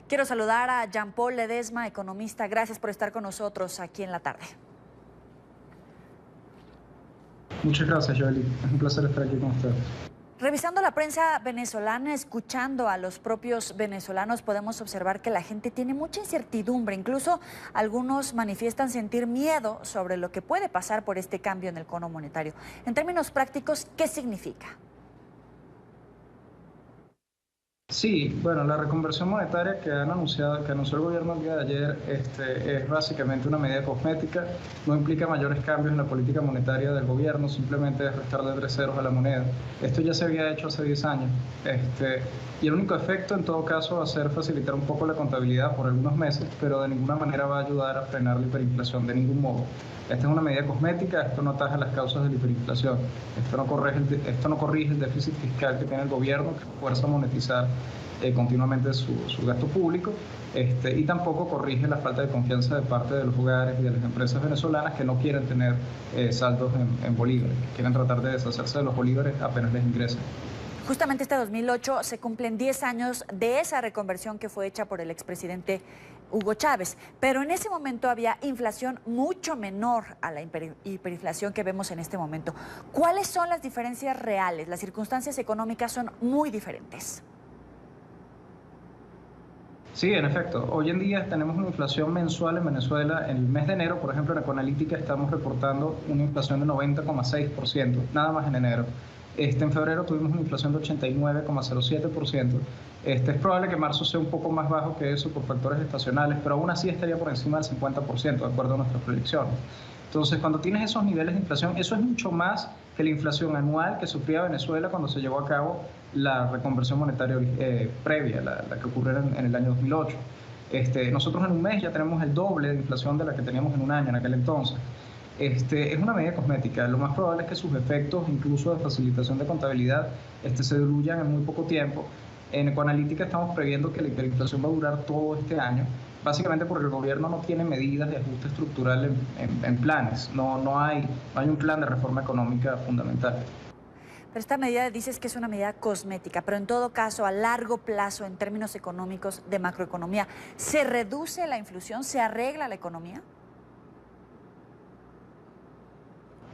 Quiero saludar a Jean-Paul Ledesma, economista. Gracias por estar con nosotros aquí en la tarde. Muchas gracias, Joely. Es un placer estar aquí con ustedes. Revisando la prensa venezolana, escuchando a los propios venezolanos, podemos observar que la gente tiene mucha incertidumbre. Incluso algunos manifiestan sentir miedo sobre lo que puede pasar por este cambio en el cono monetario. En términos prácticos, ¿qué significa? Sí, bueno, la reconversión monetaria que anunció el gobierno el día de ayer es básicamente una medida cosmética, no implica mayores cambios en la política monetaria del gobierno, simplemente es restarle 3 ceros a la moneda. Esto ya se había hecho hace 10 años y el único efecto en todo caso va a ser facilitar un poco la contabilidad por algunos meses, pero de ninguna manera va a ayudar a frenar la hiperinflación, de ningún modo. Esta es una medida cosmética, esto no ataja las causas de la hiperinflación, esto no corrige el déficit fiscal que tiene el gobierno, que fuerza a monetizar continuamente su gasto público, y tampoco corrige la falta de confianza de parte de los hogares y de las empresas venezolanas que no quieren tener saldos en bolívares, que quieren tratar de deshacerse de los bolívares apenas les ingresan. Justamente este 2008 se cumplen 10 años de esa reconversión que fue hecha por el expresidente Hugo Chávez, pero en ese momento había inflación mucho menor a la hiperinflación que vemos en este momento. ¿Cuáles son las diferencias reales? Las circunstancias económicas son muy diferentes. Sí, en efecto. Hoy en día tenemos una inflación mensual en Venezuela. En el mes de enero, por ejemplo, en Ecoanalítica estamos reportando una inflación de 90,6%, nada más en enero. En febrero tuvimos una inflación de 89,07%. Es probable que marzo sea un poco más bajo que eso por factores estacionales, pero aún así estaría por encima del 50%, de acuerdo a nuestras proyecciones. Entonces, cuando tienes esos niveles de inflación, eso es mucho más que la inflación anual que sufría Venezuela cuando se llevó a cabo la reconversión monetaria previa, la que ocurrió en el año 2008. Nosotros en un mes ya tenemos el doble de inflación de la que teníamos en un año en aquel entonces. Es una medida cosmética. Lo más probable es que sus efectos, incluso de facilitación de contabilidad, se diluyan en muy poco tiempo. En Ecoanalítica estamos previendo que la hiperinflación va a durar todo este año, básicamente porque el gobierno no tiene medidas de ajuste estructural en planes. No hay un plan de reforma económica fundamental. Pero esta medida dices que es una medida cosmética, pero en todo caso, a largo plazo, en términos económicos de macroeconomía, ¿se reduce la inflación? ¿Se arregla la economía?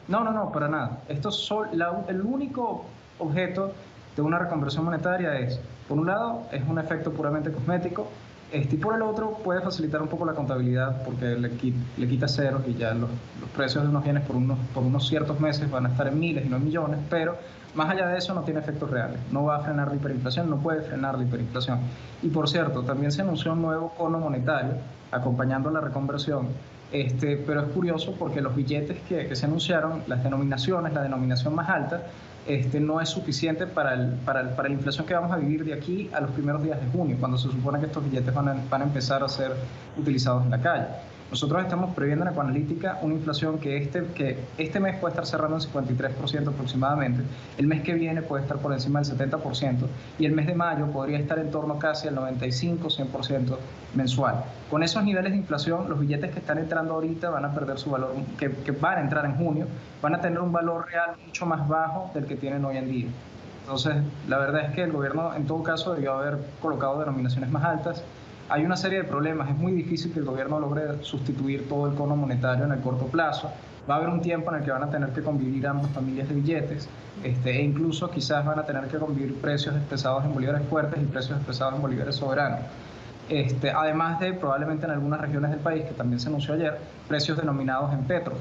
No, para nada. El único objeto de una reconversión monetaria es, por un lado, es un efecto puramente cosmético, y por el otro puede facilitar un poco la contabilidad porque le quita ceros y ya los precios de unos bienes por unos ciertos meses van a estar en miles y no en millones, pero más allá de eso no tiene efectos reales, no va a frenar la hiperinflación, no puede frenar la hiperinflación. Y por cierto, también se anunció un nuevo cono monetario acompañando la reconversión, pero es curioso porque los billetes que se anunciaron, la denominación más alta, no es suficiente para la inflación que vamos a vivir de aquí a los primeros días de junio, cuando se supone que estos billetes van a empezar a ser utilizados en la calle. Nosotros estamos previendo en Ecoanalítica una inflación que este mes puede estar cerrando en 53% aproximadamente, el mes que viene puede estar por encima del 70% y el mes de mayo podría estar en torno casi al 95-100% mensual. Con esos niveles de inflación, los billetes que están entrando ahorita van a perder su valor, que van a entrar en junio, van a tener un valor real mucho más bajo del que tienen hoy en día. Entonces, la verdad es que el gobierno en todo caso debió haber colocado denominaciones más altas. Hay una serie de problemas, es muy difícil que el gobierno logre sustituir todo el cono monetario en el corto plazo. Va a haber un tiempo en el que van a tener que convivir ambas familias de billetes, e incluso quizás van a tener que convivir precios expresados en bolívares fuertes y precios expresados en bolívares soberanos. Además de probablemente en algunas regiones del país, que también se anunció ayer, precios denominados en petros,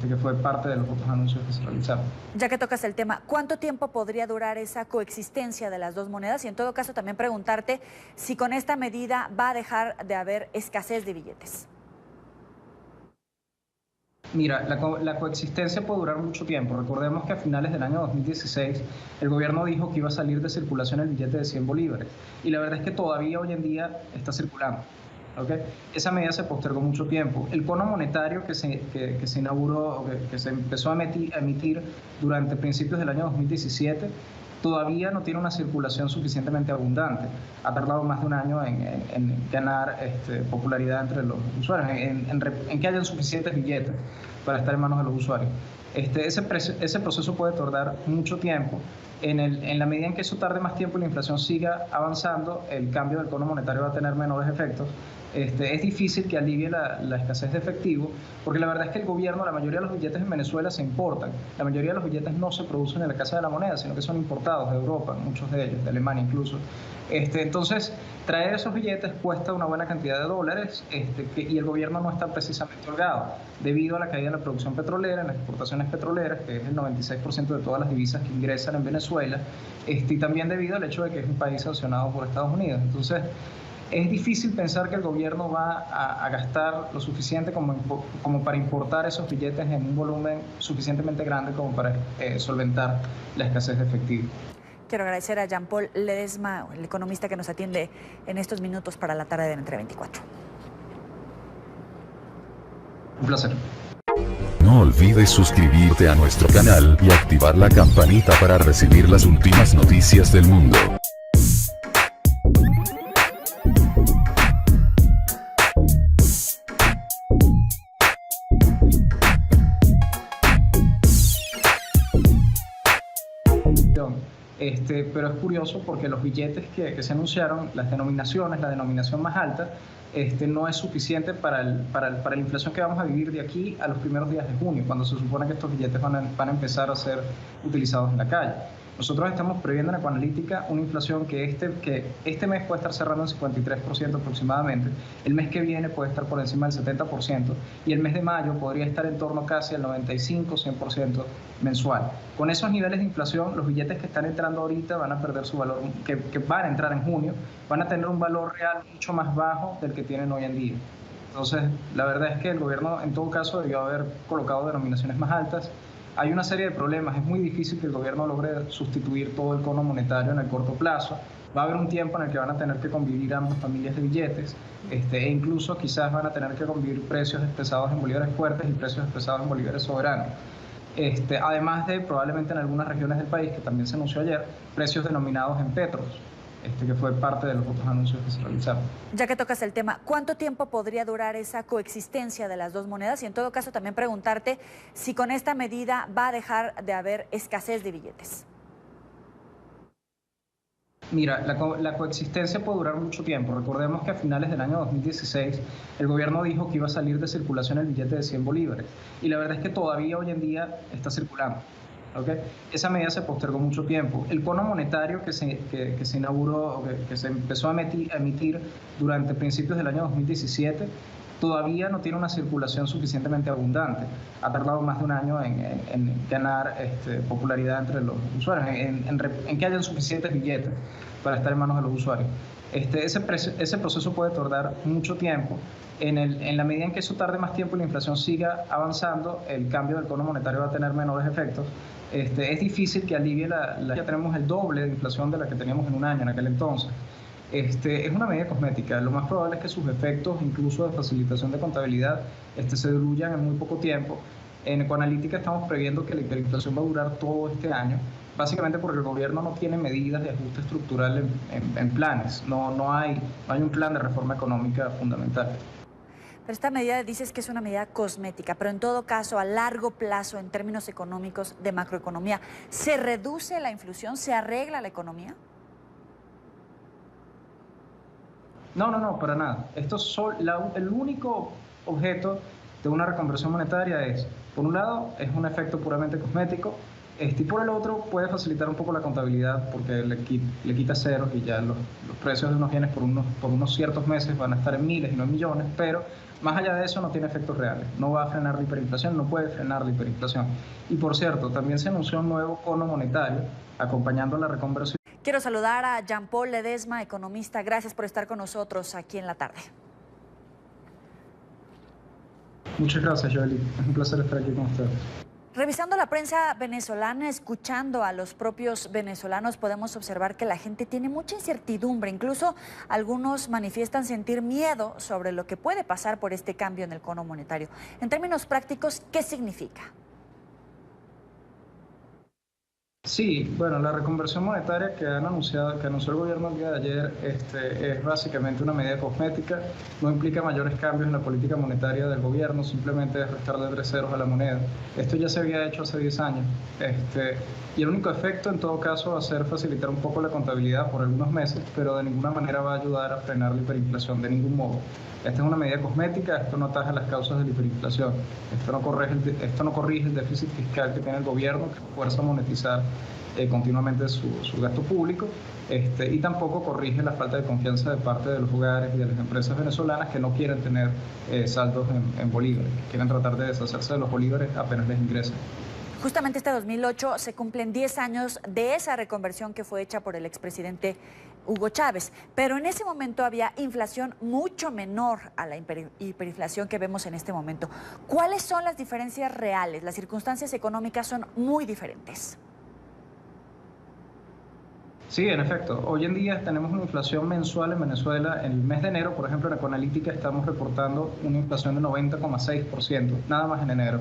que fue parte de los otros anuncios que se realizaron. Ya que tocas el tema, ¿cuánto tiempo podría durar esa coexistencia de las dos monedas? Y en todo caso también preguntarte si con esta medida va a dejar de haber escasez de billetes. Mira, la coexistencia puede durar mucho tiempo. Recordemos que a finales del año 2016 el gobierno dijo que iba a salir de circulación el billete de 100 bolívares. Y la verdad es que todavía hoy en día está circulando. ¿Okay? Esa medida se postergó mucho tiempo. El cono monetario que se inauguró, que se empezó a emitir durante principios del año 2017, todavía no tiene una circulación suficientemente abundante. Ha tardado más de un año en ganar popularidad entre los usuarios, en que hayan suficientes billetes para estar en manos de los usuarios. Ese proceso puede tardar mucho tiempo. En la medida en que eso tarde más tiempo y la inflación siga avanzando, el cambio del cono monetario va a tener menores efectos. Es difícil que alivie la escasez de efectivo, porque la verdad es que el gobierno, la mayoría de los billetes en Venezuela se importan. La mayoría de los billetes no se producen en la Casa de la Moneda, sino que son importados de Europa, muchos de ellos, de Alemania incluso. Entonces, traer esos billetes cuesta una buena cantidad de dólares y el gobierno no está precisamente holgado, debido a la caída de la producción petrolera, en las exportaciones petroleras, que es el 96% de todas las divisas que ingresan en Venezuela, y también debido al hecho de que es un país sancionado por Estados Unidos. Entonces, es difícil pensar que el gobierno va a gastar lo suficiente como para importar esos billetes en un volumen suficientemente grande como para solventar la escasez de efectivo. Quiero agradecer a Jean-Paul Ledesma, el economista que nos atiende en estos minutos para la tarde de Entre 24. Un placer. No olvides suscribirte a nuestro canal y activar la campanita para recibir las últimas noticias del mundo. Pero es curioso porque los billetes que se anunciaron, las denominaciones, la denominación más alta, no es suficiente para la inflación que vamos a vivir de aquí a los primeros días de junio, cuando se supone que estos billetes van a empezar a ser utilizados en la calle. Nosotros estamos previendo en Ecoanalítica una inflación que este mes puede estar cerrando en 53% aproximadamente, el mes que viene puede estar por encima del 70% y el mes de mayo podría estar en torno casi al 95-100% mensual. Con esos niveles de inflación, los billetes que están entrando ahorita van a perder su valor, que van a entrar en junio, van a tener un valor real mucho más bajo del que tienen hoy en día. Entonces, la verdad es que el gobierno en todo caso debió haber colocado denominaciones más altas. Hay una serie de problemas, es muy difícil que el gobierno logre sustituir todo el cono monetario en el corto plazo. Va a haber un tiempo en el que van a tener que convivir ambas familias de billetes e incluso quizás van a tener que convivir precios expresados en bolívares fuertes y precios expresados en bolívares soberanos. Además de probablemente en algunas regiones del país, que también se anunció ayer, precios denominados en petros. Que fue parte de los otros anuncios que se realizaron. Ya que tocas el tema, ¿cuánto tiempo podría durar esa coexistencia de las dos monedas? Y en todo caso también preguntarte si con esta medida va a dejar de haber escasez de billetes. Mira, la coexistencia puede durar mucho tiempo. Recordemos que a finales del año 2016 el gobierno dijo que iba a salir de circulación el billete de 100 bolívares. Y la verdad es que todavía hoy en día está circulando. ¿Okay? Esa medida se postergó mucho tiempo. El cono monetario que se inauguró, que se empezó a emitir durante principios del año 2017, todavía no tiene una circulación suficientemente abundante. Ha tardado más de un año en ganar popularidad entre los usuarios, en que hayan suficientes billetes para estar en manos de los usuarios. Ese proceso puede tardar mucho tiempo. En la medida en que eso tarde más tiempo y la inflación siga avanzando, el cambio del cono monetario va a tener menores efectos. Es difícil que alivie ya tenemos el doble de inflación de la que teníamos en un año, en aquel entonces. Es una medida cosmética. Lo más probable es que sus efectos, incluso de facilitación de contabilidad, se diluyan en muy poco tiempo. En Ecoanalítica estamos previendo que la hiperinflación va a durar todo este año, básicamente porque el gobierno no tiene medidas de ajuste estructural en planes. No hay un plan de reforma económica fundamental. Pero esta medida dices que es una medida cosmética, pero en todo caso, a largo plazo, en términos económicos de macroeconomía, ¿se reduce la inflación? ¿Se arregla la economía? No, para nada. El único objeto de una reconversión monetaria es, por un lado, es un efecto puramente cosmético, y por el otro puede facilitar un poco la contabilidad porque le quita ceros y ya los precios de unos bienes por unos ciertos meses van a estar en miles y no en millones, pero más allá de eso no tiene efectos reales. No va a frenar la hiperinflación, no puede frenar la hiperinflación. Y por cierto, también se anunció un nuevo cono monetario acompañando la reconversión. Quiero saludar a Jean-Paul Ledesma, economista. Gracias por estar con nosotros aquí en la tarde. Muchas gracias, Joely. Es un placer estar aquí con ustedes. Revisando la prensa venezolana, escuchando a los propios venezolanos, podemos observar que la gente tiene mucha incertidumbre. Incluso algunos manifiestan sentir miedo sobre lo que puede pasar por este cambio en el cono monetario. En términos prácticos, ¿qué significa? Sí, bueno, la reconversión monetaria que anunció el gobierno el día de ayer, es básicamente una medida cosmética, no implica mayores cambios en la política monetaria del gobierno, simplemente es restarle 3 ceros a la moneda. Esto ya se había hecho hace 10 años, y el único efecto en todo caso va a ser facilitar un poco la contabilidad por algunos meses, pero de ninguna manera va a ayudar a frenar la hiperinflación, de ningún modo. Esta es una medida cosmética, esto no ataja las causas de la hiperinflación, esto no corrige el déficit fiscal que tiene el gobierno, que fuerza a monetizar continuamente su gasto público, y tampoco corrige la falta de confianza de parte de los hogares y de las empresas venezolanas que no quieren tener saldos en bolívares, que quieren tratar de deshacerse de los bolívares apenas les ingresan. Justamente este 2008 se cumplen 10 años de esa reconversión que fue hecha por el expresidente Hugo Chávez, pero en ese momento había inflación mucho menor a la hiperinflación que vemos en este momento. ¿Cuáles son las diferencias reales? Las circunstancias económicas son muy diferentes. Sí, en efecto. Hoy en día tenemos una inflación mensual en Venezuela. En el mes de enero, por ejemplo, en Ecoanalítica estamos reportando una inflación de 90,6%, nada más en enero.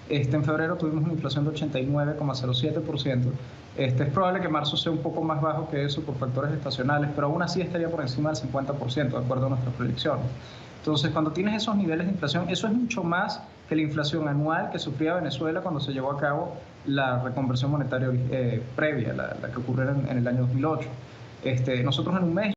En febrero tuvimos una inflación de 89,07%. Es probable que marzo sea un poco más bajo que eso por factores estacionales, pero aún así estaría por encima del 50%, de acuerdo a nuestras proyecciones. Entonces, cuando tienes esos niveles de inflación, eso es mucho más que la inflación anual que sufría Venezuela cuando se llevó a cabo la reconversión monetaria previa, la que ocurrió en el año 2008. Nosotros en un mes